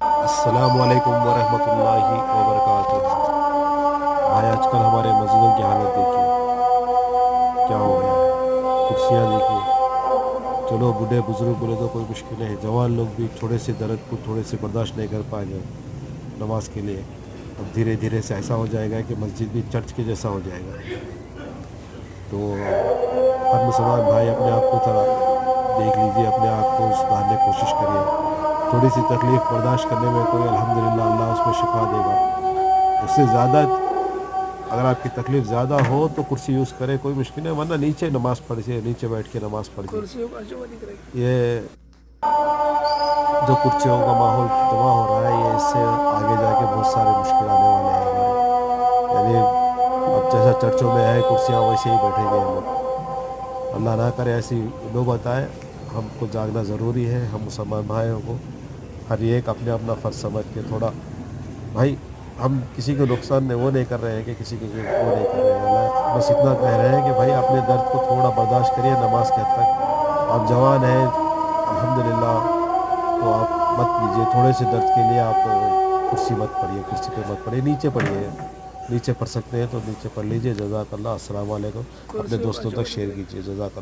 السلام علیکم ورحمۃ اللہ وبرکاتہ۔ بھائی آج کل ہمارے مسجدوں کی حالت دیکھیے کیا ہو گیا ہے۔ کرسیاں دیکھیے، چلو بوڑھے بزرگ بولے تو کوئی مشکل نہیں، جوان لوگ بھی تھوڑے سے درد کو تھوڑے سے برداشت نہیں کر پائیں گے نماز کے لیے۔ اب دھیرے دھیرے سے ایسا ہو جائے گا کہ مسجد بھی چرچ کے جیسا ہو جائے گا۔ تو ہر مسلمان بھائی اپنے آپ کو ذرا دیکھ لیجئے، اپنے آپ کو سدھارنے کی کوشش کریے۔ تھوڑی سی تکلیف برداشت کرنے میں کوئی الحمدللہ اللہ اس میں شفا دے گا۔ اس سے زیادہ اگر آپ کی تکلیف زیادہ ہو تو کرسی یوز کرے، کوئی مشکل نہیں، ورنہ نیچے نماز پڑھیے، نیچے بیٹھ کے نماز پڑھیے۔ یہ جو کرسیوں کا ماحول جمع ہو رہا ہے، یہ اس سے آگے جا کے بہت سارے مشکل آنے والے ہیں ہمارے، یعنی اب جیسا چرچوں میں ہے کرسیاں ویسے ہی بیٹھیں گے ہم لوگ۔ اللہ نہ کرے ایسی نوبت آئے۔ ہم کو جاگنا ضروری ہے، ہم مسلمان بھائیوں کو ہر ایک اپنے اپنا فرض سمجھ کے تھوڑا، بھائی ہم کسی کو نقصان وہ نہیں کر رہے ہیں کہ کسی کو وہ نہیں کر رہے ہیں، اللہ بس اتنا کہہ رہے ہیں کہ بھائی اپنے درد کو تھوڑا برداشت کریے نماز کے حد تک۔ آپ جوان ہیں الحمدللہ، تو آپ مت لیجیے، تھوڑے سے درد کے لیے آپ کرسی مت پڑھیے، کرسی پہ مت پڑھیے، نیچے پڑھیے، نیچے پڑھ سکتے ہیں تو نیچے پڑھ لیجیے۔ جزاک اللہ، السلام علیکم۔ اپنے دوستوں تک شیئر کیجیے، جزاک اللہ۔